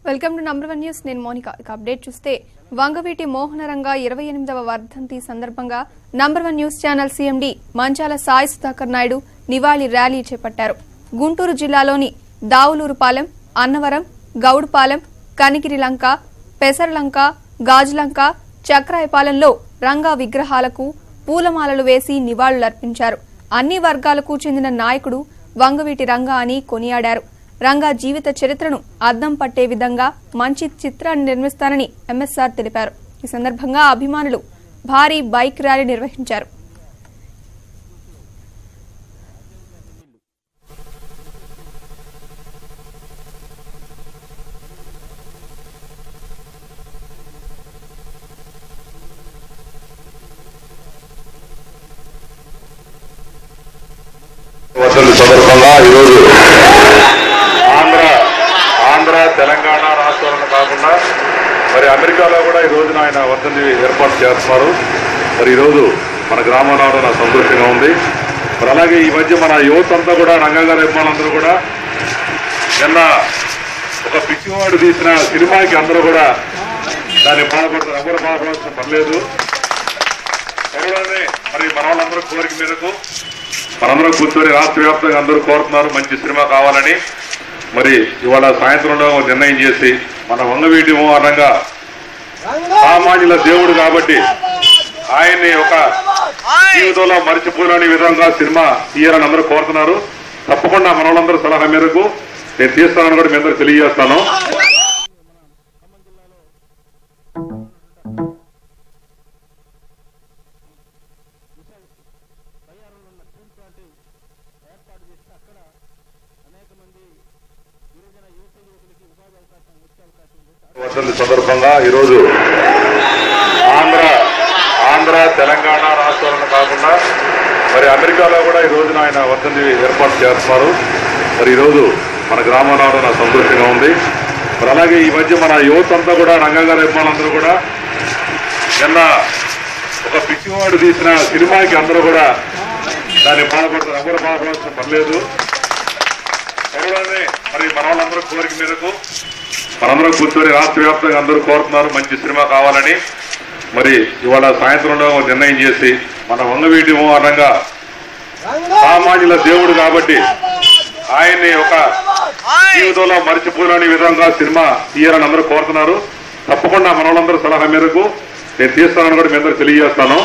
Welcome to number 1 news. నేను Monika. Update చూస్తే వంగవీటి మోహనరంగ 28వ వర్ధంతి సందర్భంగా నంబర్ 1 న్యూస్ ఛానల్ సీఎండీ మంచాల సాయి సుధాకర్ నాయుడు నివాళి ర్యాలీ చేపట్టారు. గుంటూరు జిల్లాలోని దావులూరుపాలెం, అన్నవరం, గౌడ్పాలెం, కనిగిరిలంక, పెసరలంక, గాజులంక, చక్రాయపాలెంలో రంగా విగ్రహాలకు పూలమాలలు వేసి నివాళులర్పించారు. అన్ని వర్గాలకు చెందిన నాయకుడు వంగవీటి రంగా అని కొనియాడారు. రంగా జీవిత చరిత్రను అద్దం పట్టే విధంగా మంచి చిత్రాన్ని నిర్మిస్తానని ఎంఎస్ఆర్ తెలిపారు. ఈ సందర్భంగా అభిమానులు భారీ బైక్ ర్యాలీ నిర్వహించారు. తెలంగాణ రాష్ట్రాలను కాకుండా మరి అమెరికాలో కూడా ఈ రోజున ఆయన వర్ధంతి ఏర్పాటు చేస్తున్నారు. మరి ఈరోజు మన గ్రామంలో నా సంతోషంగా ఉంది. మరి అలాగే ఈ మధ్య మన యువత అంతా కూడా రంగా గారి అభిమానులందరూ కూడా నిన్న ఒక పిచ్చివాడు తీసిన సినిమాకి అందరూ కూడా దాన్ని బాధపడుతున్నారు. ఎవరు బాధపడాల్సిన పర్లేదు. త్వరలోనే మరి మన వాళ్ళందరూ కోరిక మేరకు మనందరం కూర్చొని రాష్ట్ర వ్యాప్తంగా అందరూ కోరుతున్నారు మంచి సినిమా కావాలని. మరి ఇవాళ సాయంత్రంలో నిర్ణయం చేసి మన వంగవీటి మోహనరంగా సామాన్యుల దేవుడు కాబట్టి ఆయన్ని ఒక జీవితంలో మరిచిపోలేని విధంగా సినిమా తీయాలని అందరూ కోరుతున్నారు. తప్పకుండా మన వాళ్ళందరూ సలహా మేరకు నేను తీస్తానని కూడా మీ అందరూ తెలియజేస్తాను. వర్ధంతి సందర్భంగా ఈరోజు ఆంధ్ర తెలంగాణ రాష్ట్రాలను కాకుండా మరి అమెరికాలో కూడా ఈ రోజున ఆయన వర్ధంతి ఏర్పాటు చేస్తున్నారు. మరి ఈరోజు మన గ్రామంలో నా సంతోషంగా ఉంది. మరి అలాగే ఈ మధ్య మన యువత అంతా కూడా రంగా గారి అభిమానులందరూ కూడా నిన్న ఒక పిచ్చివాడు తీసిన సినిమాకి అందరూ కూడా దాన్ని బాధపడుతున్నారు. ఎవరు బాధపడాల్సిన పర్లేదు. త్వరలోనే మరి మన వాళ్ళందరూ కోరిక మేరకు మనందరం కూర్చొని రాష్ట్ర వ్యాప్తంగా అందరూ కోరుతున్నారు మంచి సినిమా కావాలని. మరి ఇవాళ సాయంత్రంలో నిర్ణయం చేసి మన వంగవీటి మోహనరంగా సామాన్యుల దేవుడు కాబట్టి ఆయన్ని ఒక జీవితంలో మరిచిపోలేని విధంగా సినిమా తీయాలని అందరూ కోరుతున్నారు. తప్పకుండా మన వాళ్ళందరూ సలహా మేరకు నేను తీస్తానని కూడా మీ అందరూ తెలియజేస్తాను.